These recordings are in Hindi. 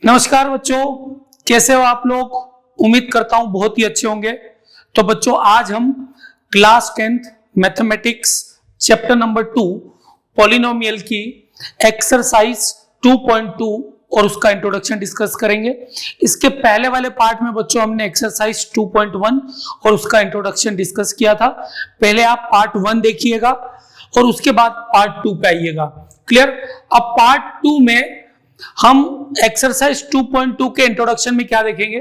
नमस्कार बच्चों, कैसे हो आप लोग। उम्मीद करता हूं बहुत ही अच्छे होंगे। तो बच्चों आज हम class 10th mathematics chapter number 2 polynomial की एक्सरसाइज 2.2 और उसका इंट्रोडक्शन डिस्कस करेंगे। इसके पहले वाले पार्ट में बच्चों हमने एक्सरसाइज 2.1 और उसका इंट्रोडक्शन डिस्कस किया था। पहले आप पार्ट 1 देखिएगा और उसके बाद पार्ट 2 पे आइएगा। क्लियर। अब पार्ट 2 में हम एक्सरसाइज 2.2 के इंट्रोडक्शन में क्या देखेंगे।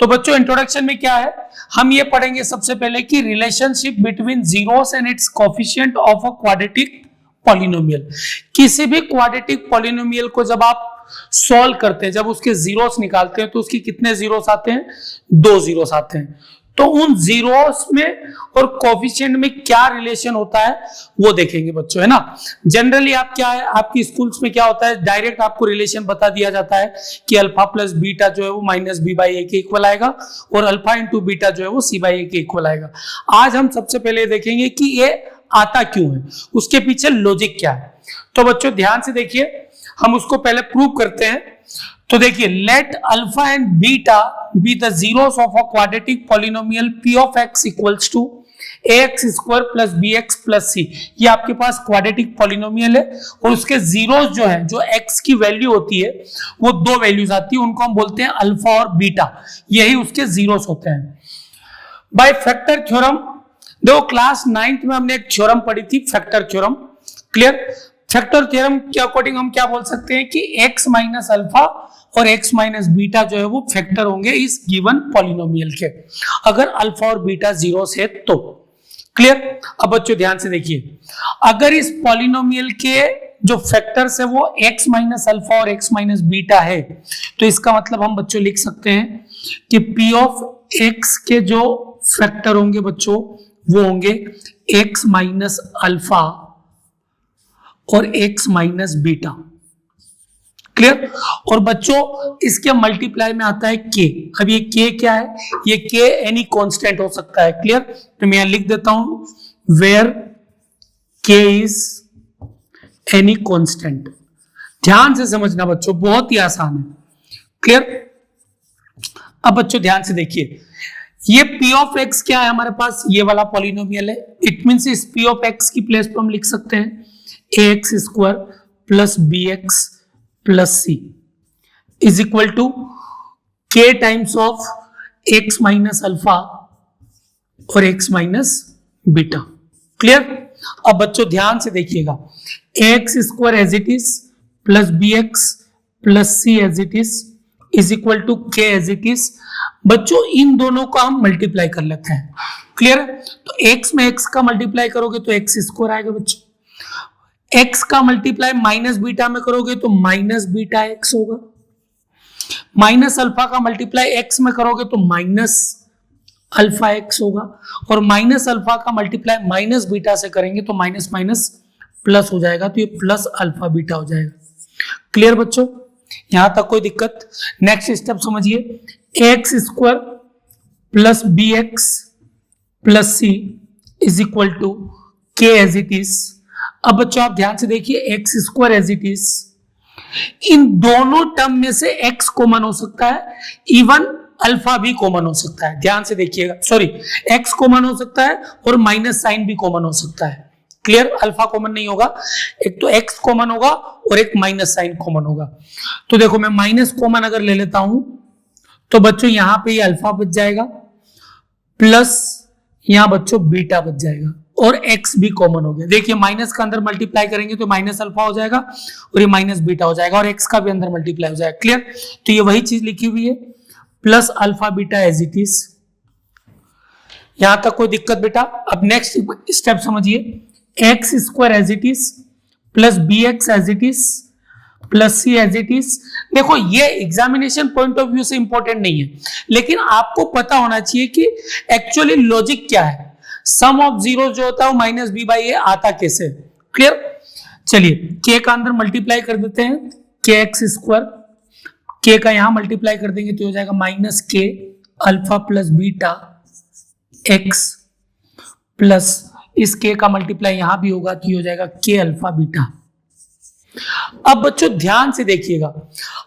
तो बच्चों इंट्रोडक्शन में क्या है, हम ये पढ़ेंगे सबसे पहले कि relationship between zeros and it's coefficient of a quadratic polynomial. किसी भी क्वाड्रेटिक पॉलिनोमियल को जब आप सॉल्व करते हैं, जब उसके जीरोस निकालते हैं तो उसके कितने जीरोस आते हैं, 2 जीरोस आते हैं। तो उन जीरोस में और कोएफिशिएंट में क्या रिलेशन होता है वो देखेंगे बच्चों, है ना। जनरली आप क्या है, आपकी स्कूल्स में क्या होता है, डायरेक्ट आपको रिलेशन बता दिया जाता है कि अल्फा प्लस बीटा जो है वो माइनस बी बाई ए के इक्वल आएगा और अल्फा इंटू बीटा जो है वो सी बाई ए के इक्वल आएगा। आज हम सबसे पहले देखेंगे कि ये आता क्यों है, उसके पीछे लॉजिक क्या है। तो बच्चों ध्यान से देखिए, हम उसको पहले प्रूव करते हैं। तो देखिए, let alpha and beta be the zeros of a quadratic polynomial p of x equals to ax square plus bx plus c। ये आपके पास क्वाड्रेटिक पॉलिनोमियल है और उसके जीरोस जो है, जो x की वैल्यू होती है वो 2 वैल्यूज आती है, उनको हम बोलते हैं अल्फा और बीटा। यही उसके जीरोस होते हैं। बाय फैक्टर थ्योरम, देखो क्लास 9th में हमने एक थ्योरम पढ़ी थी, factor theorem. Clear. Factor theorem के अकॉर्डिंग हम क्या बोल सकते हैं कि x माइनस अल्फा और x माइनस बीटा जो है वो फैक्टर होंगे इस गिवन पॉलिनोमियल के, अगर अल्फा और बीटा जीरोस है तो। क्लियर। अब बच्चों ध्यान से देखिए, अगर इस पॉलिनोमियल के जो फैक्टर्स है वो x माइनस अल्फा और x माइनस बीटा है, तो इसका मतलब हम बच्चों लिख सकते हैं कि p ऑफ x के जो फैक्टर होंगे बच्चों वो होंगे x माइनस अल्फा और x माइनस बीटा। क्लियर। और बच्चों इसके मल्टीप्लाई में आता है k। अब ये k क्या है, ये k एनी कांस्टेंट हो सकता है। क्लियर। तो मैं यहां लिख देता हूं where k is any constant. ध्यान से समझना बच्चों, बहुत ही आसान है। क्लियर। अब बच्चों ध्यान से देखिए, ये p ऑफ x क्या है हमारे पास, ये वाला पॉलिनोमियल है। इट मींस इस p ऑफ x की प्लेस पर हम लिख सकते हैं ax square plus bx plus c is equal to k times of x minus alpha और x माइनस बीटा। क्लियर। अब बच्चों ध्यान से देखिएगा, ax square as it is plus bx plus c as it is equal to k as it is. बच्चों इन दोनों का हम मल्टीप्लाई कर लेते हैं। क्लियर। तो x में x का मल्टीप्लाई करोगे तो x स्क्वायर आएगा बच्चों, x का मल्टीप्लाई माइनस बीटा में करोगे तो माइनस बीटा x होगा, माइनस अल्फा का मल्टीप्लाई x में करोगे तो माइनस अल्फा x होगा, और माइनस अल्फा का मल्टीप्लाई माइनस बीटा से करेंगे तो माइनस माइनस प्लस हो जाएगा, तो ये प्लस अल्फा बीटा हो जाएगा। क्लियर बच्चों, यहां तक कोई दिक्कत। नेक्स्ट स्टेप समझिए, x square plus b x plus c is equal to k as it is. अब बच्चों आप ध्यान से देखिए, x square as it is, इन दोनों टर्म में से x कॉमन हो सकता है, इवन अल्फा भी कॉमन हो सकता है। ध्यान से देखिएगा, सॉरी x कॉमन हो सकता है और माइनस साइन भी कॉमन हो सकता है। क्लियर। अल्फा कॉमन नहीं होगा, एक तो x कॉमन होगा और एक माइनस साइन कॉमन होगा। तो देखो मैं माइनस कॉमन अगर ले लेता हूं तो बच्चों यहां पे ये अल्फा बच जाएगा, प्लस यहां बच्चों बीटा बच जाएगा, और x भी कॉमन हो गया। देखिए माइनस का अंदर मल्टीप्लाई करेंगे तो माइनस अल्फा हो जाएगा और ये माइनस बीटा हो जाएगा, और x का भी अंदर मल्टीप्लाई हो जाएगा। क्लियर। तो ये वही चीज लिखी हुई है, plus alpha beta as it is. यहां तक कोई दिक्कत बेटा। अब नेक्स्ट स्टेप समझिए, x square as it is plus b x as it is plus c as it is. देखो ये एग्जामिनेशन पॉइंट ऑफ व्यू से इंपॉर्टेंट नहीं है, लेकिन आपको पता होना चाहिए कि एक्चुअली लॉजिक क्या है। सम ऑफ जीरो जो होता है वो माइनस बी बाई ए आता कैसे। क्लियर। चलिए के का अंदर मल्टीप्लाई कर देते हैं, के एक्स स्क्वायर, के का यहां मल्टीप्लाई कर देंगे तो हो जाएगा माइनस के alpha plus beta x, plus इस के का मल्टीप्लाई यहां भी होगा तो हो जाएगा के अल्फा बीटा। अब बच्चों ध्यान से देखिएगा,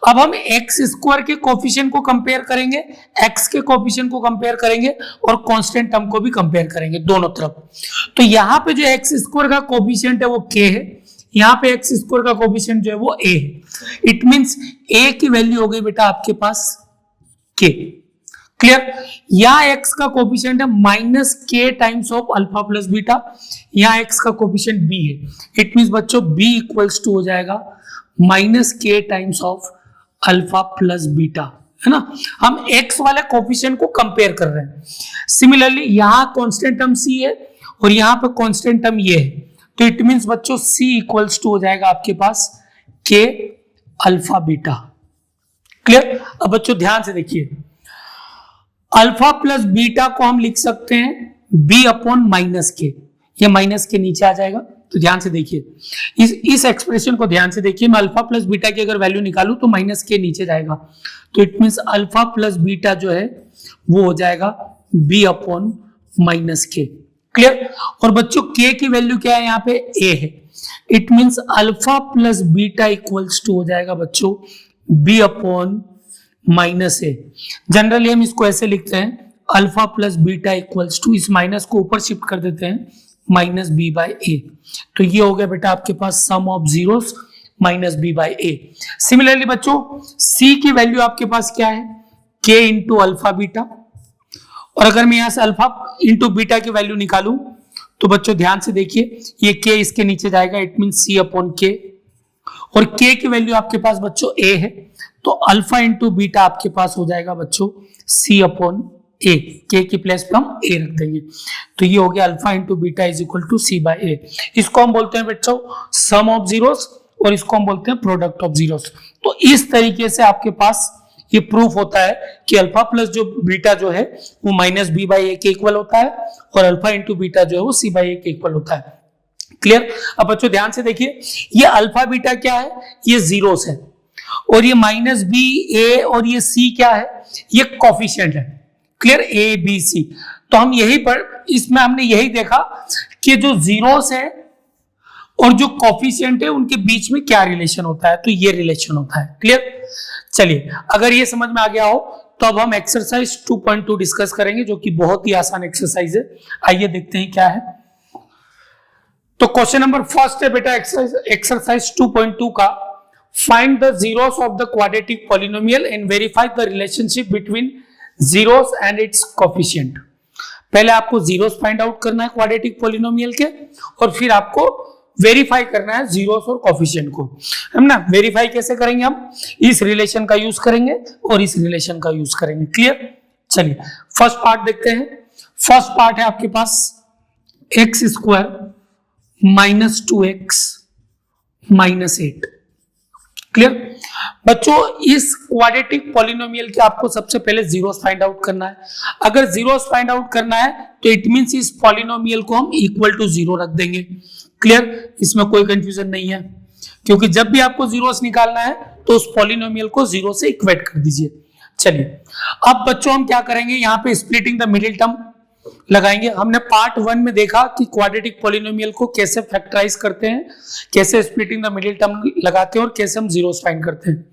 अब हम एक्स स्क्वायर के कोफिशिएंट को कंपेयर करेंगे, एक्स के कोफिशिएंट को कंपेयर करेंगे और कांस्टेंट टर्म को भी कंपेयर करेंगे दोनों तरफ। तो यहाँ पे जो एक्स स्क्वायर का कोफिशिएंट है वो के है, यहाँ पे एक्स स्क्वायर का कोफिशिएंट जो है वो ए है। इट मींस ए की वैल्यू हो गई बेटा आपके पास के। क्लियर? यहाँ एक्स का कोफिशिएंट है माइनस के times of alpha plus beta, यहाँ एक्स का कोफिशिएंट बी है। इट मींस बच्चों बी इक्वल्स टू हो जाएगा माइनस के times of alpha plus beta, है ना। हम एक्स वाले कोफिशिएंट को कंपेयर कर रहे हैं। सिमिलरली यहाँ कांस्टेंट टर्म सी है और यहाँ पे कांस्टेंट टर्म ये है, तो इट मींस बच्चों सी इक्वल्स टू हो जाएगा आपके पास के अल्फा बीटा। क्लियर? अब बच्चों ध्यान से देखिए, अल्फा प्लस बीटा को हम लिख सकते हैं बी अपॉन माइनस के, ये माइनस के नीचे आ जाएगा। तो ध्यान से देखिए, इस एक्सप्रेशन को ध्यान से देखिए, मैं अल्फा प्लस बीटा की अगर वैल्यू निकालूं तो माइनस के नीचे जाएगा, तो it means alpha plus beta जो है वो हो जाएगा बी अपॉन माइनस के। क्लियर? और बच्चों के की वैल्यू क्या है, यहाँ पे ए है। It means alpha plus beta equals to हो जाएगा बच्चों b upon minus a. Generally हम इसको ऐसे लिखते हैं alpha plus beta equals to, इस माइनस को ऊपर शिफ्ट कर देते हैं माइनस बी बाई ए। तो ये हो गया बेटा आपके पास sum of zeros minus B by A. Similarly बच्चों सी की वैल्यू आपके पास क्या है, के इंटू अल्फा बीटा, और अगर मैं यहां से अल्फा इंटू बीटा की वैल्यू निकालूं तो बच्चों ध्यान से देखिए, ये के इसके नीचे जाएगा, इट मीन सी अपॉन के, और के की वैल्यू आपके पास बच्चों ए है, तो अल्फा इंटू बीटा आपके पास हो जाएगा बच्चों सी अपॉन ए, के की प्लेस पे हम ए रख देंगे। तो ये हो गया alpha into beta is equal to c by a. इसको हम बोलते हैं बच्चों सम ऑफ जीरोस और इसको हम बोलते हैं प्रोडक्ट ऑफ जीरोस। तो इस तरीके से आपके पास ये प्रूफ होता है कि अल्फा प्लस जो बीटा जो है वो माइनस बी बाई ए के इक्वल होता है और अल्फा इंटू बीटा जो है वो सी बाई ए के इक्वल होता है। क्लियर? अब बच्चों ध्यान से देखिए, ये अल्फा बीटा क्या है, ये जीरोस है, और ये माइनस बी ए और ये सी क्या है, ये कोफिशिएंट है। क्लियर? A b c. तो हम यही पर इसमें हमने यही देखा कि जो जीरोस है और जो कोफिशिएंट है उनके बीच में क्या रिलेशन होता है, तो ये रिलेशन होता है। क्लियर? चलिए, अगर ये समझ में आ गया हो तो अब हम एक्सरसाइज 2.2 डिस्कस करेंगे, जो कि बहुत ही आसान एक्सरसाइज है। आइए देखते हैं क्या है। तो क्वेश्चन नंबर फर्स्ट है बेटा एक्सरसाइज 2.2 का, find the zeros of the quadratic polynomial and verify the relationship between zeros and it's coefficient. पहले आपको जीरोस फाइंड आउट करना है क्वाड्रेटिक पॉलिनोमियल के, और फिर आपको वेरीफाई करना है जीरोस और कोफिशिएंट को, है ना। वेरीफाई कैसे करेंगे, हम इस रिलेशन का यूज करेंगे और इस रिलेशन का यूज करेंगे। क्लियर? चलिए फर्स्ट पार्ट देखते हैं। फर्स्ट पार्ट है आपके पास x square minus 2x minus 8। Clear? बच्चों इस क्वाड्रेटिक पॉलिनोमियल के आपको सबसे पहले जीरोस फाइंड आउट करना है। अगर जीरोस फाइंड आउट करना है तो इट मींस इस पॉलिनोमियल को हम इक्वल टू जीरो रख देंगे। क्लियर? इसमें कोई कंफ्यूजन नहीं है, क्योंकि जब भी आपको जीरोस निकालना है तो उस पॉलिनोमियल को जीरो से इक्वेट कर दीजिए। चलिए अब बच्चों हम क्या करेंगे, यहाँ पे स्प्लिटिंग द मिडिल टर्म लगाएंगे। हमने पार्ट 1 में देखा कि क्वाड्रेटिक पॉलिनोमियल को कैसे फैक्टराइज करते हैं, कैसे स्प्लिटिंग द मिडिल टर्म लगाते हैं और कैसे हम जीरोस फाइंड करते हैं।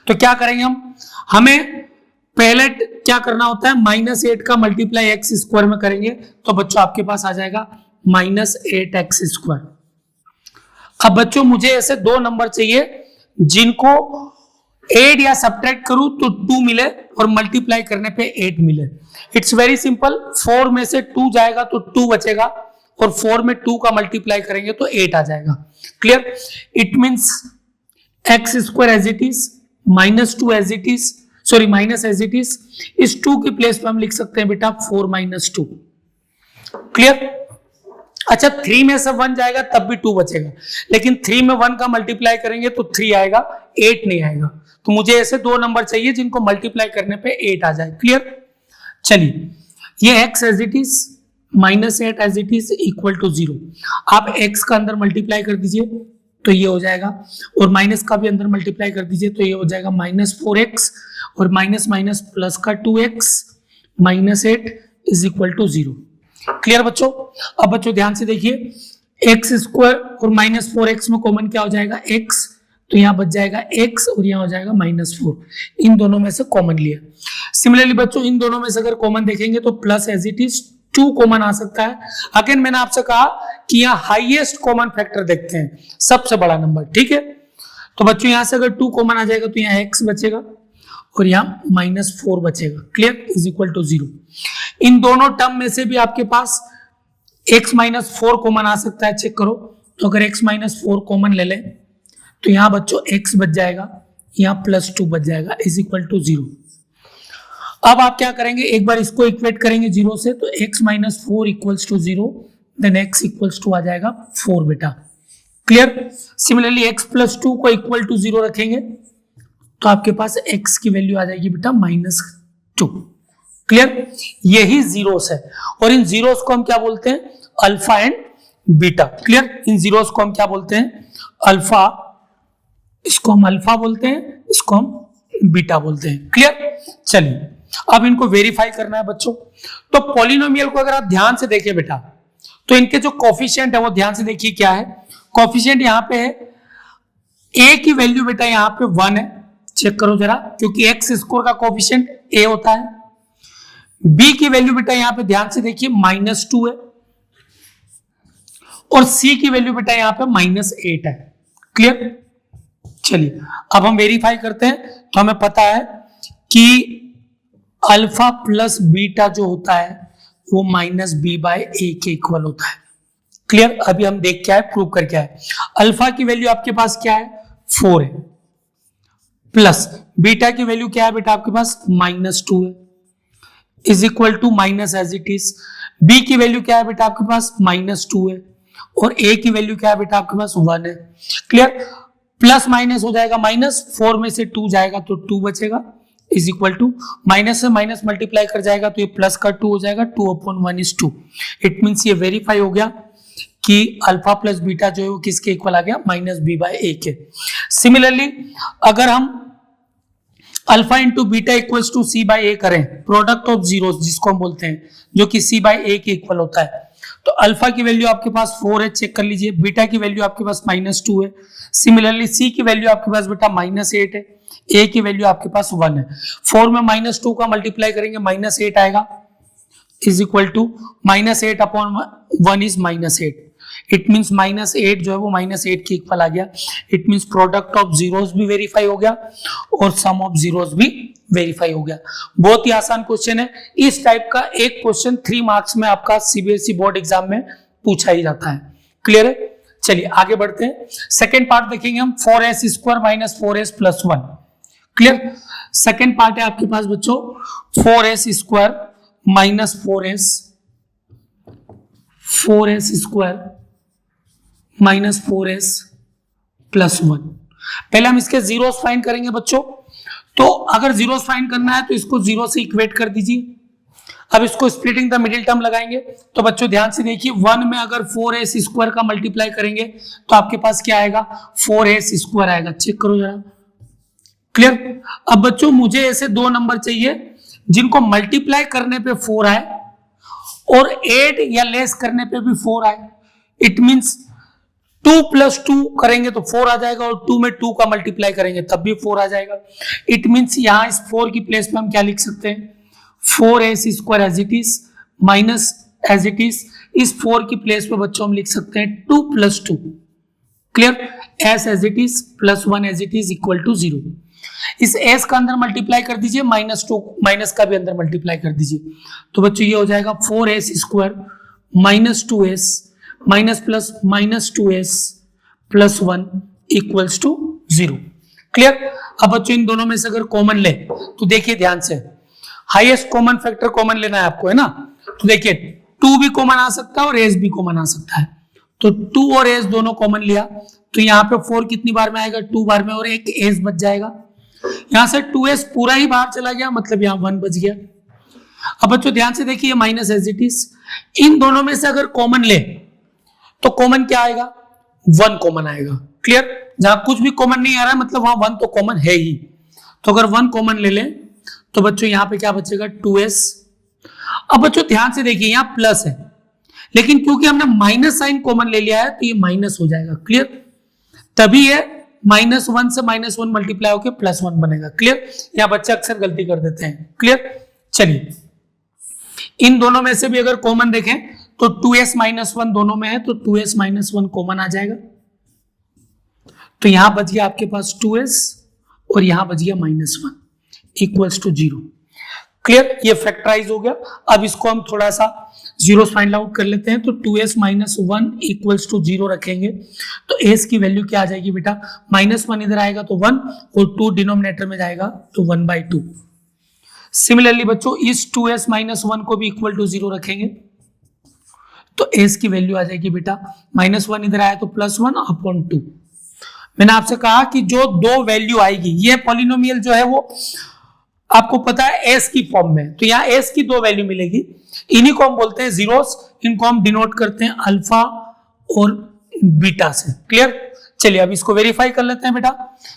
तो क्या करेंगे हम, हमें पहले क्या करना होता है, माइनस 8 का मल्टीप्लाई एक्स स्क्वायर में करेंगे, तो बच्चों आपके पास आ जाएगा माइनस 8x स्क्वायर। अब बच्चों मुझे ऐसे दो नंबर चाहिए जिनको एड या सब्ट्रैक्ट करूं तो 2 मिले और मल्टीप्लाई करने पे 8 मिले। इट्स वेरी सिंपल, 4 में से 2 जाएगा तो 2 बचेगा, और 4 में 2 का मल्टीप्लाई करेंगे तो 8 आ जाएगा। Clear? It means x square as it is, minus 2 as it is, sorry minus as it is, इस 2 की प्लेस पे हम लिख सकते हैं बेटा 4 माइनस 2। क्लियर? अच्छा 3 में से 1 जाएगा तब भी 2 बचेगा, लेकिन 3 में 1 का मल्टीप्लाई करेंगे तो 3 आएगा, 8 नहीं आएगा। तो मुझे ऐसे दो नंबर चाहिए जिनको मल्टीप्लाई करने पे 8 आ जाए। क्लियर? चलिए ये x as it is minus 8 as it is equal to 0। आप x का अंदर मल्टीप्लाई कर दीजिए तो ये हो जाएगा, और माइनस का भी अंदर मल्टीप्लाई कर दीजिए तो ये हो जाएगा माइनस 4x, और माइनस माइनस प्लस का 2x minus 8 is equal to 0। Clear बच्चों? अब बच्चों ध्यान से देखिए, एक्स स्क्वायर और माइनस 4x में कॉमन क्या हो जाएगा, x, तो यहाँ बच जाएगा x और यहाँ हो जाएगा -4, इन दोनों में से कॉमन लिया। सिमिलरली बच्चों इन दोनों में से अगर कॉमन देखेंगे तो plus as it is 2 common आ सकता है। अगेन मैंने आपसे कहा कि यहाँ हाईएस्ट कॉमन फैक्टर देखते हैं, सबसे बड़ा नंबर, ठीक है। तो बच्चों यहाँ से अगर 2 कॉमन आ जाएगा तो यहाँ x बचेगा और यहाँ -4 बचेगा, क्लियर, इज इक्वल टू 0। इन दोनों टर्म में से भी आपके पास x -4 कॉमन आ सकता है, चेक करो। तो अगर x -4 कॉमन ले लें तो यहाँ बच्चों x बच जाएगा, यहाँ +2 बच जाएगा, इज इक्वल टू 0। अब आप क्या करेंगे, एक बार इसको इक्वेट करेंगे 0 से, तो x -4 equals to 0, then x equals to आ जाएगा 4 बेटा, क्लियर। सिमिलरली x +2 को इक्वल टू 0 रखेंगे तो आपके पास x की वैल्यू आ जाएगी बेटा -2, क्लियर। यही जीरोस है और इन जीरोस को हम क्या बोलते हैं, alpha and beta, clear. In zeros को हम क्या बोलते हैं, अल्फा, इसको हम अल्फा बोलते हैं, इसको हम बीटा बोलते हैं, क्लियर। चलिए अब इनको वेरीफाई करना है बच्चों। तो पॉलिनोमियल को अगर आप ध्यान से देखिए बेटा, तो इनके जो कोफिशिएंट है वो ध्यान से देखिए क्या है। कोफिशिएंट यहाँ पे है, a की वैल्यू बेटा यहाँ पे 1 है, चेक करो जरा, क्योंकि x स्कोर का कोफिशिएंट a होता है। b की वैल्यू बेटा यहाँ पे ध्यान से देखिए -2 है और c की वैल्यू बेटा यहाँ पे -8 है, क्लियर। चलिए अब हम वेरीफाई करते हैं। तो हमें पता है कि अल्फा प्लस बीटा जो होता है वो -b/a के इक्वल होता है, क्लियर। अभी हम देख क्या है, प्रूव कर क्या है। अल्फा की वैल्यू आपके पास क्या है, 4 है, प्लस बीटा की वैल्यू क्या है बेटा आपके पास -2 है, is equal to minus as it is. B की वैल्यू क्या है बेटा आपके पास -2 है और a की वैल्यू क्या है बेटा आपके पास 1 है, क्लियर। प्लस माइनस हो जाएगा माइनस, 4 में से 2 जाएगा तो 2 बचेगा, इज इक्वल टू माइनस से माइनस मल्टीप्लाई कर जाएगा तो ये प्लस का 2 हो जाएगा, 2/1 इज 2। इट मीन्स ये वेरीफाई हो गया कि अल्फा प्लस बीटा जो है वो किसके इक्वल आ गया, -b/a के। सिमिलरली अगर हम alpha into beta equals to c/a करें, प्रोडक्ट ऑफ जीरोस जिसको हम बोलते हैं, जो कि c/a के इक्वल होता है, तो अल्फा की वैल्यू आपके पास 4 है, चेक कर लीजिए। बीटा की वैल्यू आपके पास -2 है। सिमिलरली सी की वैल्यू आपके पास बेटा -8 है, ए की वैल्यू आपके पास 1 है। 4 में -2 का मल्टीप्लाई करेंगे -8 आएगा, is equal to -8/1 is -8। It means -8 जो है वो -8 के इक्वल आ गया। It means product of zeros भी वेरीफाई हो गया और सम ऑफ जीरोस भी वेरीफाई हो गया। बहुत ही आसान क्वेश्चन है। इस टाइप का एक क्वेश्चन 3 मार्क्स में आपका सीबीएसई बोर्ड एग्जाम में पूछा ही जाता है, क्लियर है। चलिए आगे बढ़ते हैं। सेकेंड पार्ट देखेंगे हम, 4s² - 4s + 1, clear. Second part है आपके पास बच्चों 4s² - 4s + 1। पहले हम इसके जीरोस फाइंड करेंगे बच्चों। तो अगर जीरोस फाइंड करना है तो इसको 0 से इक्वेट कर दीजिए। अब इसको स्प्लिटिंग द मिडिल टर्म लगाएंगे। तो बच्चों ध्यान से देखिए, 1 में अगर 4s² का मल्टीप्लाई करेंगे तो आपके पास क्या आएगा, 4s² आएगा। चेक करो जरा, क्लियर। अब बच्चों मुझे ऐसे 2 नंबर चाहिए जिनको मल्टीप्लाई करने पे 4 आए और ऐड या लेस करने पे भी 4 आए। इट मींस 2 + 2 करेंगे तो 4 आ जाएगा और 2 में 2 का मल्टीप्लाई करेंगे तब भी 4 आ जाएगा। इट मींस यहां इस 4 की प्लेस में हम क्या लिख सकते हैं, 4s² as it is minus as it is. इस 4 की प्लेस पे बच्चों हम लिख सकते हैं 2 + 2, clear. s as it is + 1 as it is equal to 0। इस s का अंदर मल्टीप्लाई कर दीजिए, -2 माइनस का भी अंदर मल्टीप्लाई कर दीजिए। तो बच्चों ये हो जाएगा 4s² - 2s minus plus -2s + 1 equals to 0, clear. अब बच्चों इन दोनों में से अगर कॉमन ले तो देखिए ध्यान से, हाईएस्ट कॉमन फैक्टर कॉमन लेना है आपको, है ना। तो देखिए 2 भी कॉमन आ सकता है और s भी कॉमन आ सकता है। तो 2 और s दोनों कॉमन लिया तो यहाँ पे 4 कितनी बार में आएगा, 2 बार में, और एक s बच जाएगा। यहां से 2s पूरा ही बाहर चला गया, मतलब यहाँ 1 बच गया। अब बच्चों ध्यान से देखिए, माइनस एज इट इज। इन दोनों में से अगर कॉमन ले तो कॉमन क्या आएगा, 1 कॉमन आएगा, क्लियर। जहां कुछ भी कॉमन नहीं आ रहा है मतलब वहां 1 तो कॉमन है ही। तो अगर 1 कॉमन ले लें तो बच्चों यहां पे क्या बचेगा, 2s। अब बच्चों ध्यान से देखिए, यहां प्लस है लेकिन क्योंकि हमने माइनस साइन कॉमन ले लिया है तो ये माइनस हो जाएगा, क्लियर। तभी ये -1 से -1 मल्टीप्लाई होकर +1 बनेगा। क्लियर? यहाँ बच्चे अक्सर गलती कर देते हैं। क्लियर? चलिए, इन दोनों में से भी अगर कॉमन देखें तो 2s - 1 दोनों में है, तो 2s - 1 कॉमन आ जाएगा। तो यहां बच गया आपके पास 2s और यहां बच गया -1 इक्वल्स टू 0। क्लियर? ये फैक्टराइज हो गया। अब इसको हम थोड़ा सा जीरो फाइंड आउट कर लेते हैं। तो 2s - 1 इक्वल्स टू 0 रखेंगे तो s की वैल्यू क्या आ जाएगी बेटा? -1 इधर आएगा तो 1 और 2 डिनोमिनेटर में जाएगा तो 1/2। सिमिलरली बच्चों इस 2s - 1 को भी इक्वल टू 0 रखेंगे तो s की वैल्यू आ जाएगी बेटा -1 इधर आया तो +1/2। मैंने आपसे कहा कि जो दो वैल्यू आएगी, ये पॉलिनोमियल जो है वो आपको पता है s की फॉर्म में, तो यहाँ s की दो वैल्यू मिलेगी। इन्हीं को हम बोलते हैं जीरोस, इनको हम डिनोट करते हैं अल्फा और बीटा से। क्लियर? चलिए अब इसको वेरीफाई कर लेते हैं बेटा।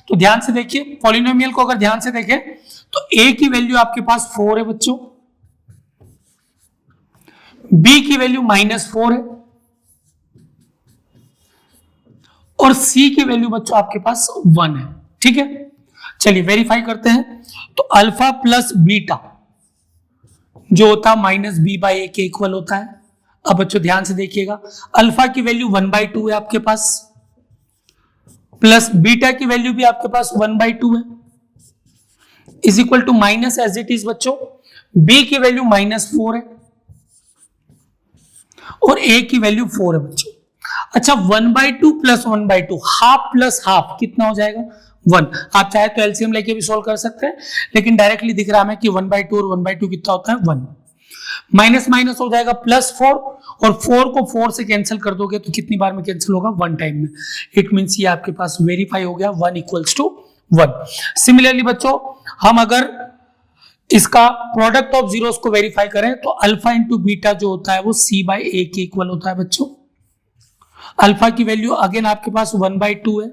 तो ध्यान से देखिए, पॉलिनोमियल को अगर ध्यान से देखें तो a की वैल्यू आपके पास 4 है बच्चों, b की वैल्यू -4 है और c की वैल्यू बच्चों आपके पास 1 है। ठीक है, चलिए वेरीफाई करते हैं। तो अल्फा प्लस बीटा जो होता है -b/a के इक्वल होता है। अब बच्चों ध्यान से देखिएगा, अल्फा की वैल्यू 1/2 है आपके पास, प्लस बीटा की वैल्यू भी आपके पास 1/2 है, is equal to minus as it is बच्चों b की वैल्यू -4 है और a की वैल्यू 4 है बच्चों। अच्छा, 1/2 प्लस 1/2, हाफ प्लस हाफ कितना हो जाएगा? 1। आप चाहे तो एलसीएम लेके भी सॉल्व कर सकते हैं, लेकिन डायरेक्टली दिख रहा है कि 1/2 और 1/2 कितना होता है? 1। माइनस माइनस हो जाएगा +4 और 4 को 4 से कैंसिल कर दोगे तो कितनी बार में कैंसिल होगा? 1 टाइम में। इट मींस ये आपके पास वेरीफाई हो गया 1 = 1। सिमिलरली बच्चों हम अगर इसका प्रोडक्ट ऑफ जीरोस को वेरीफाई करें तो अल्फा इंटू बीटा जो होता है वो c/a के इक्वल होता है बच्चों। अल्फा की वैल्यू अगेन आपके पास 1/2 है,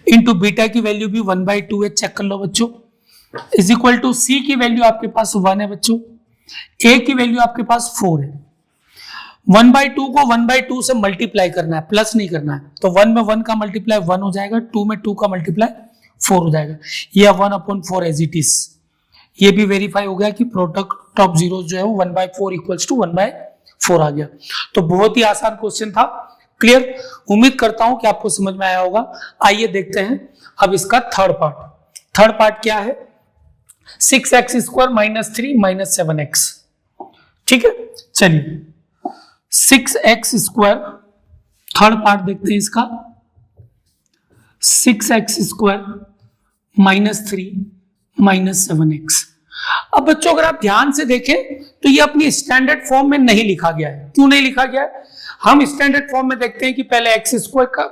इंटू बीटा की वैल्यू भी 1/2 है, चेक कर लो बच्चों, इज इक्वल टू c की वैल्यू आपके पास 1 है बच्चों, a की वैल्यू आपके पास 4 है। 1/2 को 1/2 से मल्टीप्लाई करना है, प्लस नहीं करना है, तो 1 में 1 का मल्टीप्लाई 1 हो जाएगा, 2 में 2 का मल्टीप्लाई 4 हो जाएगा, ये 1/4 एज इट इज। ये भी वेरीफाई हो गया कि प्रोडक्ट ऑफ जीरो जो है वो 1/4 इक्वल्स टू 1/4 आ गया। तो बहुत ही आसान क्वेश्चन था। क्लियर? उम्मीद करता हूं कि आपको समझ में आया होगा। आइए देखते हैं अब इसका थर्ड पार्ट। थर्ड पार्ट क्या है? 6x² - 3 - 7x। ठीक है, चलिए 6x² थर्ड पार्ट देखते हैं इसका। 6x² - 3 - 7x। अब बच्चों अगर आप ध्यान से देखें तो ये अपनी स्टैंडर्ड फॉर्म में नहीं लिखा गया है। क्यों नहीं लिखा गया है? हम स्टैंडर्ड फॉर्म में देखते हैं कि पहले x² का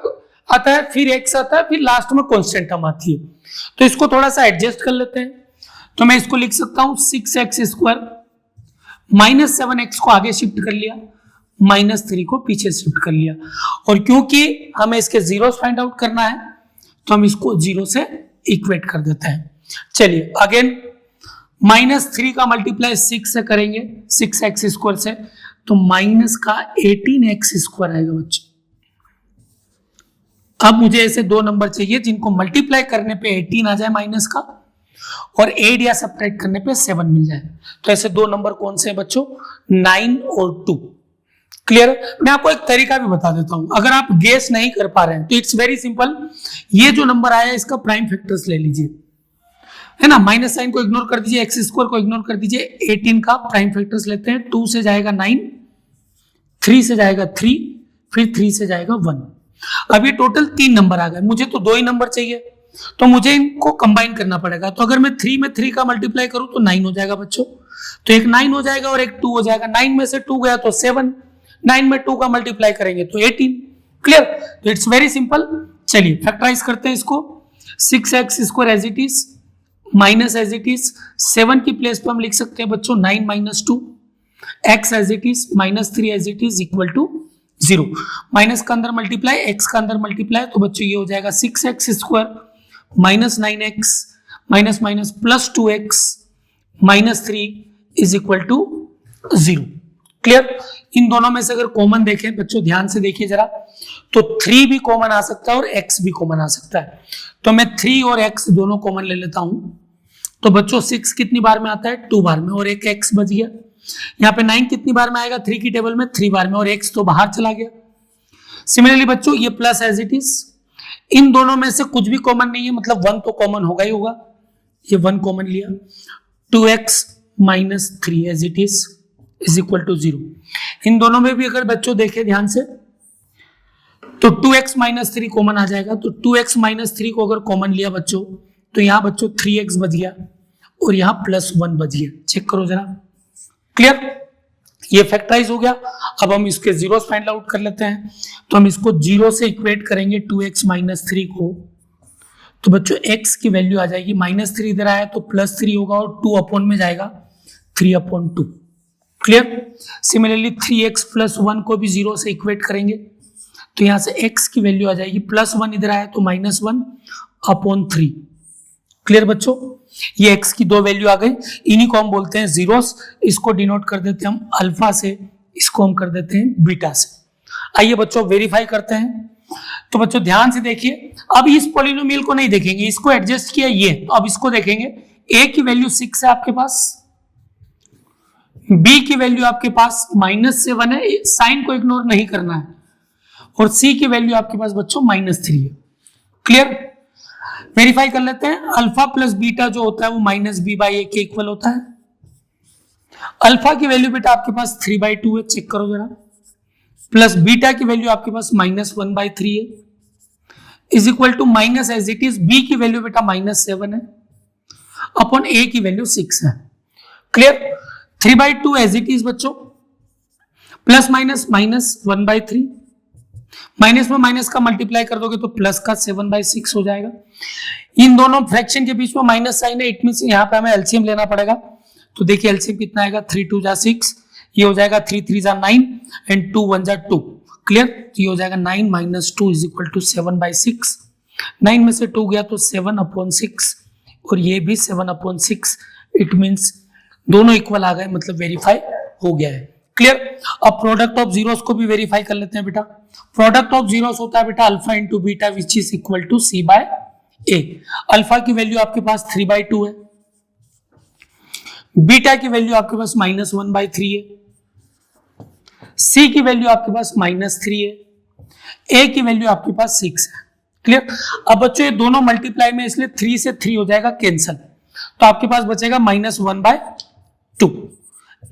आता है, फिर x आता है, फिर लास्ट में कांस्टेंट टर्म आती है। तो इसको थोड़ा सा एडजस्ट कर लेते हैं। तो मैं इसको लिख सकता हूं 6x² - 7x को आगे शिफ्ट कर लिया, -3 को पीछे शिफ्ट कर लिया, और क्योंकि हमें इसके जीरोस फाइंड आउट करना है तो हम इसको 0 से इक्वेट कर देते हैं। चलिए अगेन -3 का मल्टीप्लाई 6 से करेंगे, 6x² से, तो माइनस का 18x² आएगा बच्चों। अब मुझे ऐसे दो नंबर चाहिए जिनको मल्टीप्लाई करने पे 18 आ जाए माइनस का, और ऐड या सब्ट्रैक्ट करने पे 7 मिल जाए। तो ऐसे दो नंबर कौन से हैं बच्चों? 9 और 2। क्लियर? मैं आपको एक तरीका भी बता देता हूं, अगर आप गेस नहीं कर पा रहे हैं तो इट्स वेरी सिंपल। ये जो नंबर आया इसका प्राइम फैक्टर्स ले लीजिए, है ना, माइनस साइन को इग्नोर कर दीजिए, x² को इग्नोर कर दीजिए, 18 का प्राइम फैक्टर्स लेते हैं। 2 से जाएगा 9, 3 से जाएगा 3, फिर 3 से जाएगा 1। अब ये टोटल 3 नंबर आ गए। मुझे तो 2 ही नंबर चाहिए, तो मुझे इनको कंबाइन करना पड़ेगा। तो अगर मैं 3 में 3 का मल्टीप्लाई करूं तो 9 हो जाएगा बच्चों। तो एक 9 हो जाएगा और एक 2 हो जाएगा। 9 में से 2 गया तो 7, 9 में 2 का मल्टीप्लाई करेंगे तो 18। क्लियर? तो इट्स वेरी सिंपल। चलिए फैक्टराइज करते हैं इसको। 6x² as it is, minus as it is, 7 की प्लेस पे हम लिख सकते हैं बच्चों 9 - 2, x as it is, -3 as it is equal to 0। Minus का अंदर मल्टीप्लाई, x का अंदर मल्टीप्लाई, तो बच्चों ये हो जाएगा 6x² -9x minus minus plus 2x -3 is equal to 0। Clear? इन दोनों में से अगर कॉमन देखें बच्चों, ध्यान से देखिए जरा, तो 3 भी कॉमन आ सकता है और x भी कॉमन आ सकता है। तो मैं 3 और x दोनों कॉमन ले लेता हूं, तो बच्चों 6 कितनी बार में आता है, 2 बार में, और एक x बच गया। यहाँ पे 9 कितनी बार में आएगा 3 की टेबल में, 3 बार में, और x तो बाहर चला गया। सिमिलरली बच्चों ये प्लस एज इट इज, इन दोनों में से कुछ भी कॉमन नहीं है, मतलब 1 तो कॉमन होगा ही होगा, ये 1 कॉमन लिया, 2x minus 3 as it is equal to 0। इन दोनों में भी अगर बच्चों देखें ध्यान से तो 2x माइनस 3 कॉमन आ जाएगा, तो 2x माइनस 3 को अगर कॉमन लिया बच्चों तो यहां बच्चों 3x बच गया और यहां प्लस 1 बच गया। चेक करो जरा, क्लियर, ये फैक्टराइज हो गया। अब हम इसके जीरोस फाइंड आउट कर लेते हैं, तो हम इसको 0 से इक्वेट करेंगे 2x माइनस 3 को, तो बच्चों x की वैल्यू आ जाएगी, माइनस 3 इधर आया तो प्लस 3 होगा और 2 अपॉन में जाएगा 3/2। क्लियर। सिमिलरली 3x प्लस 1 को भी 0 से इक्वेट करेंगे, तो यहां से x की वैल्यू आ जाएगी, प्लस 1 इधर आया तो -1/3। क्लियर बच्चों, ये x की दो वैल्यू आ गई, इन्हीं को हम बोलते हैं जीरोस। इसको डिनोट कर देते हैं हम अल्फा से, इसको हम कर देते हैं बीटा से। आइए बच्चों वेरीफाई करते हैं। तो बच्चों ध्यान से देखिए, अब इस पॉलिनोमियल को नहीं देखेंगे, इसको एडजस्ट किया ये, अब इसको देखेंगे। a की वैल्यू 6 है आपके पास, b की वैल्यू आपके पास -7 है, साइन को इग्नोर नहीं करना है, और c की वैल्यू आपके पास बच्चों -3 है। क्लियर, वेरीफाई कर लेते हैं। अल्फा प्लस बीटा जो होता है वो -b/a के इक्वल होता है। अल्फा की वैल्यू बेटा आपके पास 3/2 है, चेक करो जरा, प्लस बीटा की वैल्यू आपके पास -1/3 है, is equal to minus as it is b की वैल्यू बेटा -7 है अपॉन a की वैल्यू 6 है। क्लियर, 3/2 एज इट इज बच्चों, प्लस माइनस -1/3, माइनस में माइनस का मल्टीप्लाई कर दोगे तो प्लस का 7/6 हो जाएगा। इन दोनों फ्रैक्शन के बीच में माइनस साइन है, इट मींस यहाँ पे हमें एलसीएम लेना पड़ेगा। तो देखिए एलसीएम कितना आएगा, 3 2 जा 6, ये हो जाएगा 3 3 जा 9 एंड 2 1 जा 2। क्लियर, तो ये हो जाएगा 9 - 2 इज इक्वल टू 7/6। 9 में से 2 गया तो 7/6 और ये भी 7/6, इट मींस दोनों इक्वल आ गए, मतलब वेरीफाई हो गया है। क्लियर, अब प्रोडक्ट ऑफ जीरोस को भी वेरीफाई कर लेते हैं बेटा। प्रोडक्ट ऑफ जीरोस होता है बेटा alpha into beta which is equal to c/a। अल्फा की वैल्यू आपके पास 3/2 है, बीटा की वैल्यू आपके पास -1/3 है, c की वैल्यू आपके पास -3 है, a की वैल्यू आपके पास 6 है। क्लियर, अब बच्चों ये दोनों मल्टीप्लाई में, इसलिए 3 से 3 हो जाएगा कैंसल, तो आपके पास बचेगा -1/2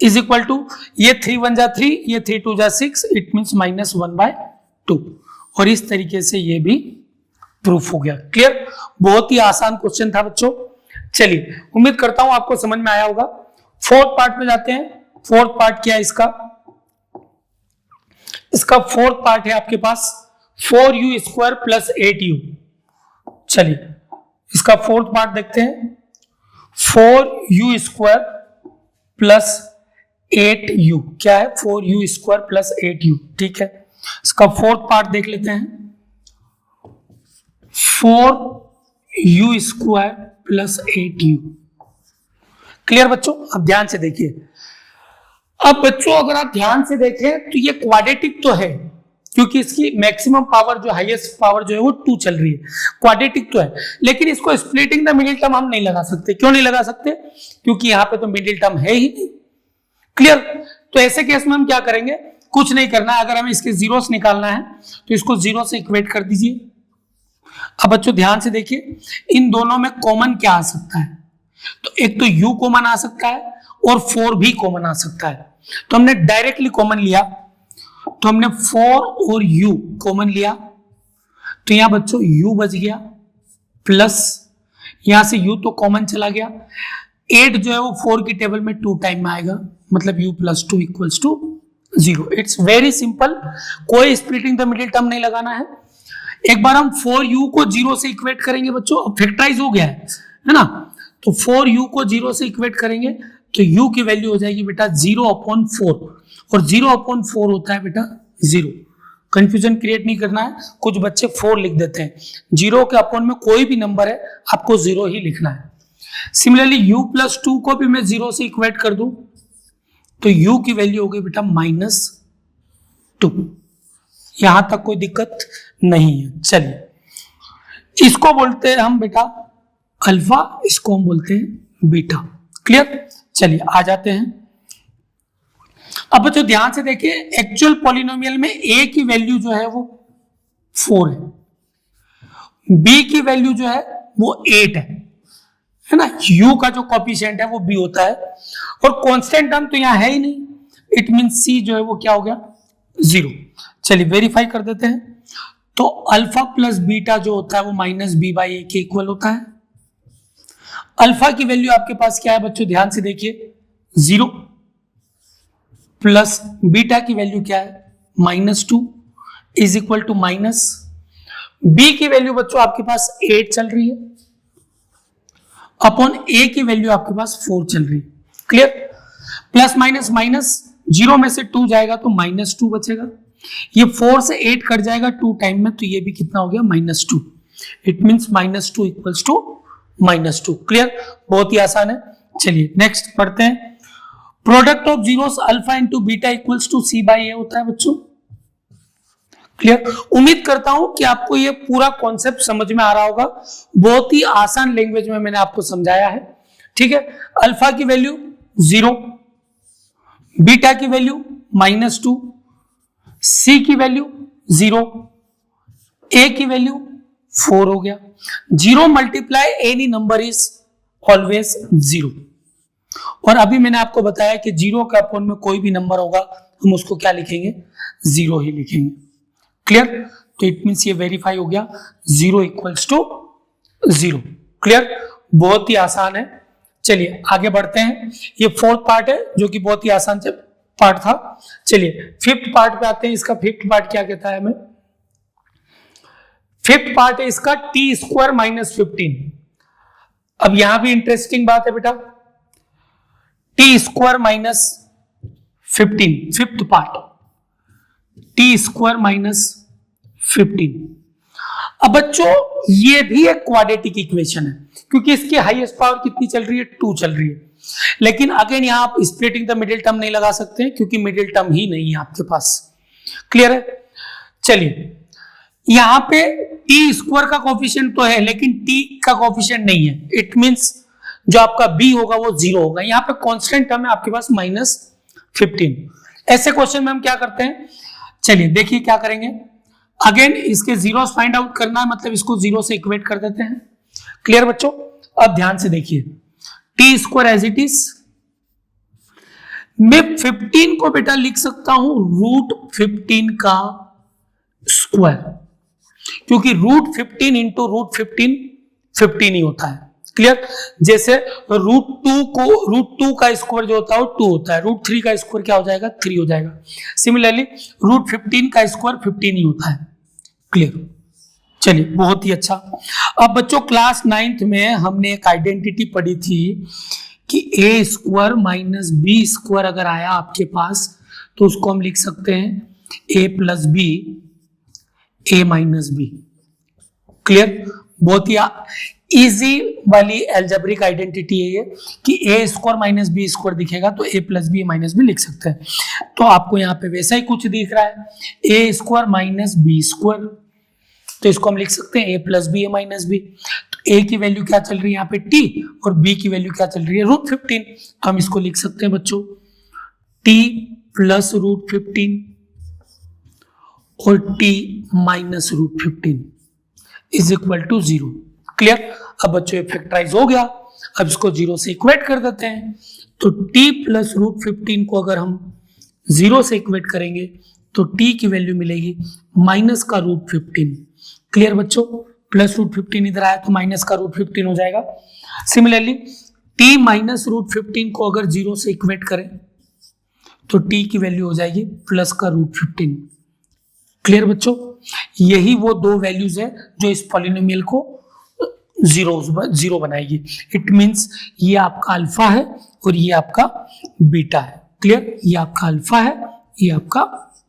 इज इक्वल टू, ये 3 1 जा 3, ये 3 2 जा 6, इट मींस -1/2। और इस तरीके से ये भी प्रूफ हो गया। क्लियर, बहुत ही आसान क्वेश्चन था बच्चों। चलिए, उम्मीद करता हूं आपको समझ में आया होगा। फोर्थ पार्ट में जाते हैं। फोर्थ पार्ट क्या है इसका? इसका फोर्थ पार्ट है आपके पास 4u² प्लस 8u। चलिए इसका फोर्थ पार्ट देखते हैं। 4u² प्लस 8u क्या है? 4u² plus 8u। ठीक है, इसका फोर्थ पार्ट देख लेते हैं। 4u² plus 8u। क्लियर बच्चों? अब ध्यान से देखिए। अब बच्चों अगर आप ध्यान से देखें तो ये क्वाड्रेटिक तो है, क्योंकि इसकी मैक्सिमम पावर जो हाईएस्ट पावर जो है वो 2 चल रही है, क्वाड्रेटिक तो है, लेकिन इसको स्प्लिटिंग द मिडिल टर्म हम नहीं लगा सकते। क्यों नहीं लगा सकते? क्योंकि यहां पे तो मिडिल टर्म है ही नहीं। क्लियर, तो ऐसे केस में हम क्या करेंगे? कुछ नहीं करना है। अगर हमें इसके जीरोस निकालना है तो इसको 0 से इक्वेट कर दीजिए। अब बच्चों ध्यान से देखिए, इन दोनों में कॉमन क्या आ सकता है? तो एक तो u कॉमन आ सकता है और 4 भी कॉमन आ सकता है। तो हमने डायरेक्टली कॉमन लिया, तो हमने 4 और u कॉमन लिया, तो यहां बच्चों u बच गया, प्लस यहां से u तो कॉमन चला गया। 8 जो है वो 4 की टेबल में 2 टाइम में आएगा, मतलब u + 2 = 0। इट्स वेरी सिंपल, कोई स्प्लिटिंग द मिडिल टर्म नहीं लगाना है। एक बार हम 4u को 0 से इक्वेट करेंगे बच्चों, अब फैक्टराइज हो गया है ना, तो 4u को 0 से इक्वेट करेंगे तो u की वैल्यू हो जाएगी बेटा 0/4, और 0/4 होता है बेटा 0। कंफ्यूजन क्रिएट नहीं करना है, कुछ बच्चे 4 लिख देते हैं। 0 के अपॉन में कोई भी नंबर है आपको 0 ही लिखना है। सिमिलरली u + 2 को भी मैं 0 से इक्वेट कर दूं तो u की वैल्यू हो गई बेटा -2। यहां तक कोई दिक्कत नहीं है। चलिए इसको बोलते हैं हम बेटा अल्फा, इसको हम बोलते हैं बीटा। क्लियर? चलिए आ जाते हैं। अब बच्चों ध्यान से देखिए, एक्चुअल पॉलिनोमियल में a की वैल्यू जो है वो 4 है, b की वैल्यू जो है वो 8 है ना। u का जो कोफिशिएंट है वो b होता है, और कांस्टेंट टर्म तो यहां है ही नहीं, इट मीन c जो है वो क्या हो गया 0। चलिए वेरीफाई कर देते हैं। तो अल्फा प्लस बीटा जो होता है वो माइनस बी बाई ए के इक्वल होता है। अल्फा की वैल्यू आपके पास क्या है बच्चों, ध्यान से देखिए 0, प्लस बीटा की वैल्यू क्या है -2 is equal to minus, b की वैल्यू बच्चों आपके पास 8 चल रही है, अपॉन ए की वैल्यू आपके पास 4 चल रही है। क्लियर? प्लस माइनस माइनस, 0 में से 2 जाएगा तो -2 बचेगा, ये 4 से 8 कट जाएगा 2 टाइम में, तो ये भी कितना हो गया -2। It means -2 equals to -2। Clear? बहुत ही आसान है। चलिए नेक्स्ट पढ़ते हैं। Product of zeros alpha into beta equals to c by a होता है बच्चों। क्लियर? उम्मीद करता हूं कि आपको ये पूरा कॉन्सेप्ट समझ में आ रहा होगा, बहुत ही आसान लैंग्वेज में मैंने आपको समझाया है। ठीक है? अल्फा की वैल्यू 0, बीटा की वैल्यू -2, सी की वैल्यू 0, ए की वैल्यू 4 हो गया। 0 multiply any number is always 0, और अभी मैंने आपको बताया कि 0 के अपॉन में कोई भी नंबर होगा हम उसको क्या लिखेंगे, 0 ही लिखेंगे। क्लियर? तो इट मींस ये वेरीफाई हो गया, 0 इक्वल्स टू 0। क्लियर? बहुत ही आसान है। चलिए आगे बढ़ते हैं। ये 4th पार्ट है जो कि बहुत ही आसान पार्ट था। चलिए 5th पार्ट पे आते हैं। इसका 5th पार्ट क्या कहता है हमें? 5th पार्ट है इसका t² - 15। अब यहां भी इंटरेस्टिंग बात है बेटा, t² - 15 5th पार्ट, t² - 15। अब बच्चों ये भी एक क्वाड्रेटिक इक्वेशन है, क्योंकि इसकी हाईएस्ट पावर कितनी चल रही है, 2 चल रही है। लेकिन अगेन यहां आप स्प्लिटिंग द मिडिल टर्म नहीं लगा सकते हैं, क्योंकि मिडिल टर्म ही नहीं है आपके पास। क्लियर है? चलिए यहां पे t² का कोफिशिएंट तो है, लेकिन t का कोफिशिएंट नहीं है। इट मींस जो आपका b होगा वो 0 होगा। यहां पे कांस्टेंट टर्म है आपके पास -15। ऐसे क्वेश्चन में हम क्या करते हैं, चलिए देखिए क्या करेंगे। अगेन इसके जीरोस फाइंड आउट करना है, मतलब इसको 0 से इक्वेट कर देते हैं। क्लियर बच्चों? अब ध्यान से देखिए, t² एज इट इज, मैं 15 को बेटा लिख सकता हूं √15 का स्क्वायर, क्योंकि √15 इंटू √15 15 ही होता है। क्लियर? जैसे √2 का स्क्वायर जो होता है वो 2 होता है, √3 का स्क्वायर क्या हो जाएगा, 3 हो जाएगा। सिमिलरली √15 का स्क्वायर 15 ही होता है। क्लियर? चलिए बहुत ही अच्छा। अब बच्चों क्लास 9th में हमने एक आइडेंटिटी पढ़ी थी कि a² - b² अगर आया आपके पास तो उसको हम लिख सकते हैं a + b a - b। Clear? बहुत ही इजी वाली एल्जेब्रिक आइडेंटिटी है ये कि a² - b² दिखेगा तो a + b a - b लिख सकते हैं। तो आपको यहाँ पे वैसा ही कुछ दिख रहा है, a² - b², तो इसको हम लिख सकते हैं a + b a - b। तो a की वैल्यू क्या चल रही है यहाँ पे t, और b की वैल्यू क्या चल रही है √15। तो हम इसको लिख सकते हैं बच्चों t + √15 और t - √15 is equal to 0। Clear? अब बच्चों ये फैक्टराइज हो गया, अब इसको 0 से इक्वेट कर देते हैं। तो t + √15 को अगर हम 0 से इक्वेट करेंगे तो t की वैल्यू मिलेगी माइनस का √15। क्लियर बच्चों? प्लस √15 इधर आया तो माइनस का √15 हो जाएगा। सिमिलरली t - √15 को अगर 0 से इक्वेट करें तो t की वैल्यू हो जाएगी प्लस का √15। क्लियर बच्चों? यही वो दो वैल्यूज है जो इस पॉलिनोमियल को जीरो बनाएगी। इट मींस ये आपका अल्फा है और ये आपका बीटा है। क्लियर? ये आपका अल्फा है, ये आपका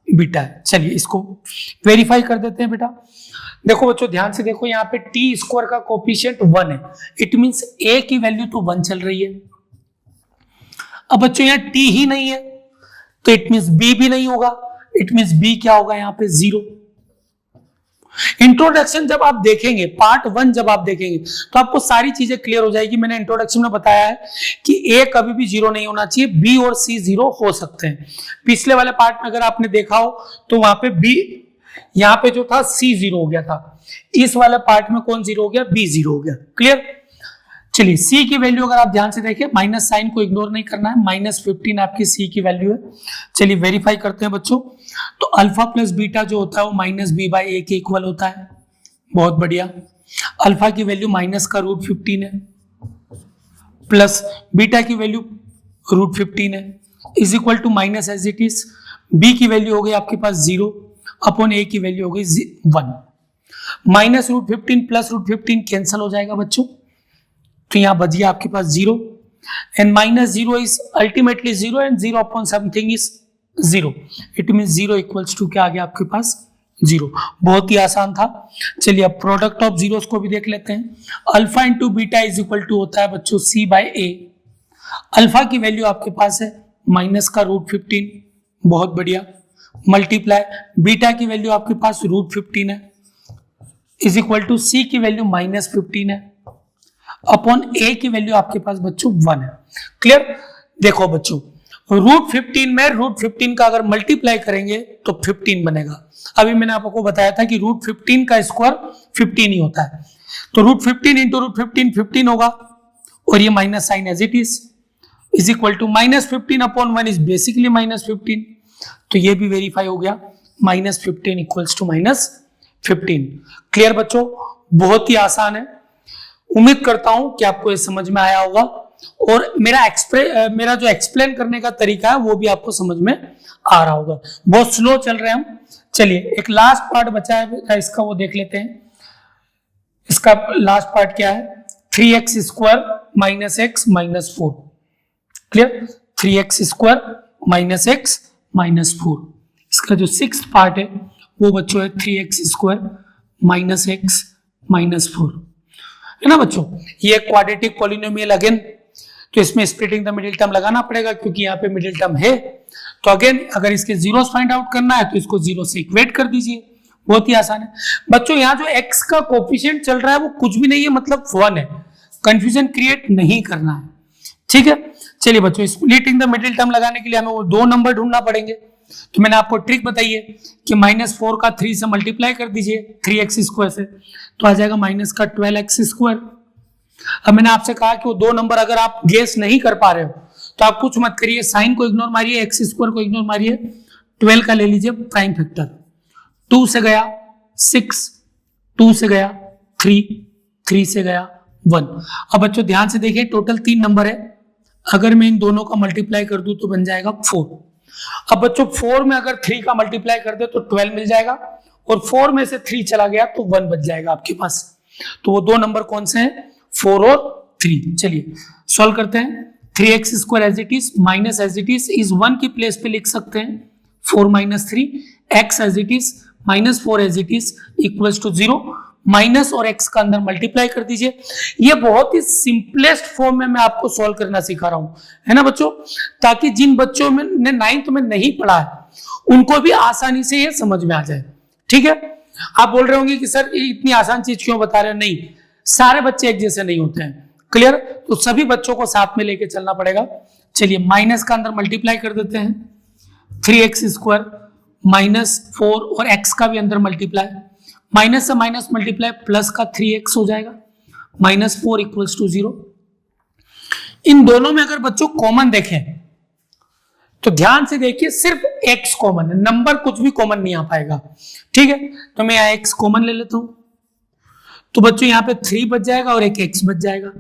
बीटा है। चलिए इसको वेरीफाई कर देते हैं बेटा। देखो बच्चों ध्यान से देखो, यहाँ पे t² का कोफिशिएंट 1 है, इट मींस a की वैल्यू तो 1 चल रही है। अब बच्चों यहाँ t ही नहीं है तो इट मींस b भी नहीं होगा, इट मींस b क्या होगा यहाँ पे 0। इंट्रोडक्शन जब आप देखेंगे, पार्ट 1 जब आप देखेंगे तो आपको सारी चीजें क्लियर हो जाएगी। मैंने इंट्रोडक्शन में बताया है कि ए कभी भी 0 नहीं होना चाहिए, बी और सी 0 हो सकते हैं। पिछले वाले पार्ट में अगर आपने देखा हो तो वहां पे बी, यहाँ पे जो था सी 0 हो गया था, इस वाले पार्ट में कौन 0 हो गया, बी 0 हो गया। क्लियर। चलिए सी की वैल्यू अगर आप ध्यान से देखें, माइनस साइन को इग्नोर नहीं करना है, -15 आपकी सी की वैल्यू है। चलिए वेरीफाई करते हैं बच्चों। तो अल्फा प्लस बीटा जो होता है वो -b/a के इक्वल होता है। बहुत बढ़िया। अल्फा की वैल्यू माइनस का √15 है, प्लस बीटा की वैल्यू √15 है, is equal to minus as it is. B की वैल्यू हो गई आपके पास 0 अपॉन ए की वैल्यू हो गई 1। माइनस √15 प्लस √15 कैंसिल हो जाएगा बच्चों, तो यहां बच गया आपके पास 0 and -0 is ultimately 0 and 0 upon something is 0। It mean 0 equals to क्या आ गया आपके पास 0। बहुत ही आसान था। चलिए अब प्रोडक्ट ऑफ जीरोस को भी देख लेते हैं। Alpha into beta is equal to होता है बच्चों c/a। अल्फा की वैल्यू आपके पास है माइनस का √15, बहुत बढ़िया, मल्टीप्लाई बीटा की वैल्यू आपके पास √15 है, इज इक्वल टू सी की वैल्यू -15 है, अपॉन ए की वैल्यू आपके पास बच्चों 1 है। क्लियर। देखो बच्चों, √15 में √15 का अगर मल्टीप्लाई करेंगे तो 15 बनेगा। अभी मैंने आपको बताया था कि √15 का स्क्वायर 15 ही होता है, तो √15 इंटू √15 15 होगा, और ये minus sign as it is equal to -15 upon 1 is basically -15, तो ये भी वेरीफाई हो गया, -15 इक्वल्स टू -15। क्लियर बच्चों, बहुत ही आसान है। उम्मीद करता हूं कि आपको ये समझ में आया होगा, और मेरा जो एक्सप्लेन करने का तरीका है वो भी आपको समझ में आ रहा होगा। बहुत स्लो चल रहे हैं हम। चलिए एक लास्ट पार्ट बचा है इसका, वो देख लेते हैं। इसका लास्ट पार्ट क्या है, 3x square minus x minus 4। Clear. 3x square minus x minus 4। इसका जो 6th पार्ट है वो बच्चों है 3x square minus x minus 4, है ना बच्चों। ये क्वाड्रेटिक पॉलिनोमियल अगेन, तो इसमें स्प्लिटिंग द मिडिल टर्म लगाना पड़ेगा क्योंकि यहाँ पे मिडिल टर्म है। तो अगेन अगर इसके जीरोस फाइंड आउट करना है तो इसको 0 से इक्वेट कर दीजिए, बहुत ही आसान है बच्चों। यहाँ जो x का कोफिशिएंट चल रहा है वो कुछ भी नहीं है, मतलब 1 है। कंफ्यूजन क्रिएट नहीं करना है, ठीक है। चलिए बच्चों, स्प्लिटिंग द मिडिल टर्म लगाने के लिए हमें वो 2 नंबर ढूंढना पड़ेंगे। तो मैंने आपको ट्रिक बताई है कि -4 का 3 से मल्टीप्लाई कर दीजिए 3x स्क्वायर से, तो आ जाएगा माइनस का 12x स्क्वायर। अब मैंने आपसे कहा कि वो 2 नंबर अगर आप गेस नहीं कर पा रहे हो तो आप कुछ मत करिए, साइन को इग्नोर मारिए, x स्क्वायर को इग्नोर मारिए, 12 का ले लीजिए प्राइम फैक्टर। 2 से गया 6, 2 से गया 3, 3 से गया 1। अब बच्चों ध्यान से देखिए, टोटल 3 नंबर है, अगर मैं इन दोनों का मल्टीप्लाई कर दूं तो बन जाएगा 4। अब बच्चों 4 में अगर 3 का मल्टीप्लाई कर दे तो 12 मिल जाएगा, और 4 में से 3 चला गया तो 1 बच जाएगा आपके पास। तो वो 2 नंबर कौन से हैं, 4 और 3। चलिए सॉल्व करते हैं। 3x square as it is minus as it is 1 की प्लेस पे लिख सकते हैं 4 - 3, x as it is -4 as it is equals to 0, minus और x का अंदर मल्टीप्लाई कर दीजिए। ये बहुत ही सिंपलेस्ट फॉर्म में मैं आपको सॉल्व करना सिखा रहा हूं, है ना बच्चों, ताकि जिन बच्चों ने 9th में नहीं पढ़ा है उनको भी आसानी से ये समझ में आ जाए, ठीक है। आप बोल रहे होंगे कि सर इतनी आसान चीज क्यों बता रहे हैं, नहीं, सारे बच्चे एक जैसे नहीं होते हैं। क्लियर। तो सभी बच्चों को साथ में लेके चलना पड़ेगा। चलिए माइनस का अंदर मल्टीप्लाई कर देते हैं, 3x स्क्वायर -4 और x का भी अंदर मल्टीप्लाई, माइनस से माइनस मल्टीप्लाई, प्लस का 3x हो जाएगा, -4 इक्वल्स टू 0। इन दोनों में अगर बच्चों कॉमन देखें तो ध्यान से देखिए, सिर्फ x कॉमन है, नंबर कुछ भी कॉमन नहीं आ पाएगा, ठीक है। तो मैं यहाँ x कॉमन ले लेता हूं, तो बच्चों यहाँ पे 3 बच जाएगा और एक x बच जाएगा,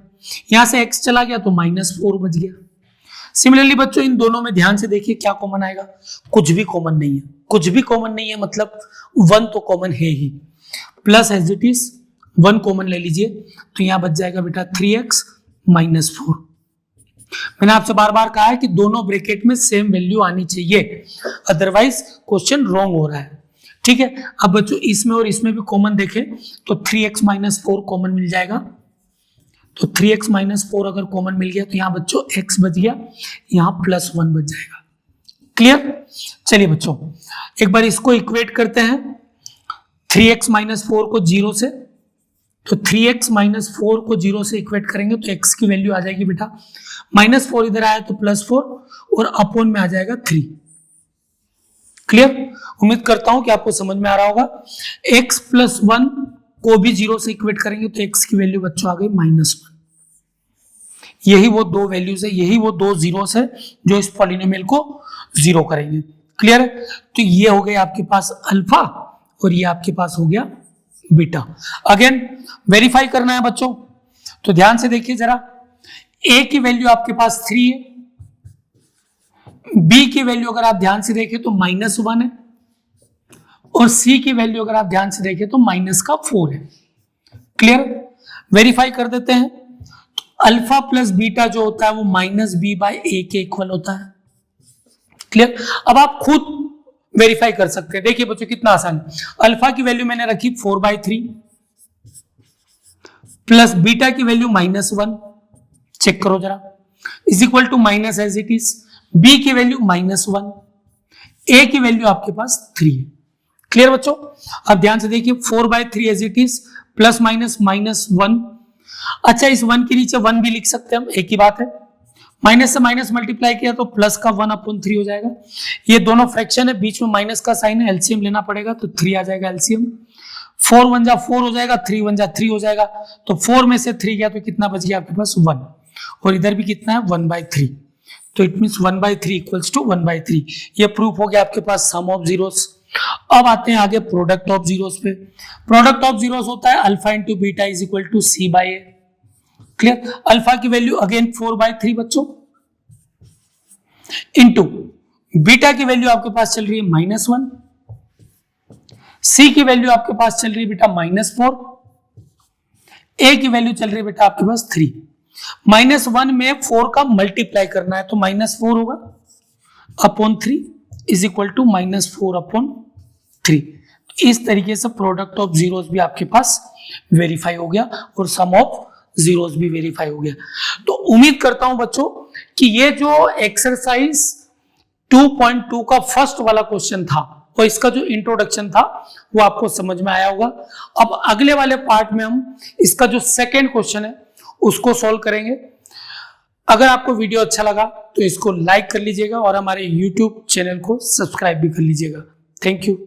यहां से x चला गया तो -4 बच गया। सिमिलरली बच्चों इन दोनों में ध्यान से देखिए क्या कॉमन आएगा, कुछ भी कॉमन नहीं है, कुछ भी कॉमन नहीं है, मतलब 1 तो कॉमन है ही, plus as it is 1 common ले लीजिए, तो यहां बच जाएगा बेटा 3x -4। मैंने आपसे बार बार कहा है कि दोनों ब्रैकेट में सेम वैल्यू आनी चाहिए, अदरवाइज क्वेश्चन रॉन्ग हो रहा है, ठीक है। अब बच्चों इसमें और इसमें भी कॉमन देखें तो 3x -4 कॉमन मिल जाएगा, तो 3x -4 अगर कॉमन मिल गया तो यहाँ बच्चों x बच गया, यहाँ +1 बच जाएगा। क्लियर। चलिए बच्चों एक बार इसको इक्वेट करते हैं, 3x माइनस 4 को 0 से, तो 3x माइनस 4 को 0 से इक्वेट करेंगे तो x की वैल्यू आ जाएगी बेटा -4, इधर आया तो +4 और अपॉन में आ जाएगा 3। क्लियर? उम्मीद करता हूं कि आपको समझ में आ रहा होगा। x + 1 को भी 0 से इक्वेट करेंगे तो x की वैल्यू बच्चों आ गई -1। यही वो दो वैल्यूज है, यही वो दो जीरोस है जो इस पॉलिनोमियल को 0 करेंगे। क्लियर है? तो ये हो गया आपके पास अल्फा और ये आपके पास हो गया बीटा। अगेन वेरीफाई करना है बच्चों, तो ध्यान से देखिए जरा। a की वैल्यू आपके पास 3 है, b की वैल्यू अगर आप ध्यान से देखें तो -1 है, और c की वैल्यू अगर आप ध्यान से देखें तो -4 है। क्लियर? वेरीफाई कर देते हैं। अल्फा प्लस बीटा जो होता है वो -b/a के इक्वल होता है। क्लियर? अब आप खुद वेरीफाई कर सकते हैं। देखिए बच्चों कितना आसान है। अल्फा की वैल्यू मैंने रखी 4/3 प्लस बीटा की वैल्यू -1, चेक करो जरा, is equal to minus as it is, b की वैल्यू -1, ए की वैल्यू आपके पास 3 है। क्लियर बच्चों? अब ध्यान से देखिए 4/3 as it is plus minus -1। अच्छा, इस 1 के नीचे 1 भी लिख सकते हैं हम, एक ही बात है। माइनस से माइनस मल्टीप्लाई किया तो प्लस का 1/3 हो जाएगा। ये दोनों फ्रैक्शन है, बीच में माइनस का साइन है, एलसीएम लेना पड़ेगा तो 3 आ जाएगा एलसीएम। 4 1 जा 4 हो जाएगा, 3 1 जा 3 हो जाएगा, तो 4 में से 3 गया तो कितना बच गया आपके पास 1, और इधर भी कितना है 1/3, तो इट मींस 1/3 इक्वल्स टू 1/3। ये प्रूफ हो गया आपके पास सम ऑफ जीरोस। अब आते हैं आगे प्रोडक्ट ऑफ जीरोस पे। प्रोडक्ट ऑफ जीरोस होता है alpha into beta is equal to c/a। Clear? Alpha की वैल्यू अगेन 4/3 बच्चों, इंटू बीटा की वैल्यू आपके पास चल रही है -1, सी की वैल्यू आपके पास चल रही है बेटा -4, ए की वैल्यू चल रही है बेटा आपके पास 3। -1 में 4 का मल्टीप्लाई करना है तो -4 होगा अपॉन 3 इज इक्वल टू -4/3। इस तरीके से प्रोडक्ट ऑफ जीरोस भी आपके पास वेरीफाई हो गया और सम ऑफ जीरोस भी वेरीफाई हो गया। तो उम्मीद करता हूं बच्चों कि ये जो एक्सरसाइज 2.2 का फर्स्ट वाला क्वेश्चन था और इसका जो इंट्रोडक्शन था वो आपको समझ में आया होगा। अब अगले वाले पार्ट में हम इसका जो सेकेंड क्वेश्चन है उसको सॉल्व करेंगे। अगर आपको वीडियो अच्छा लगा तो इसको लाइक कर लीजिएगा और हमारे YouTube चैनल को सब्सक्राइब भी कर लीजिएगा। Thank you.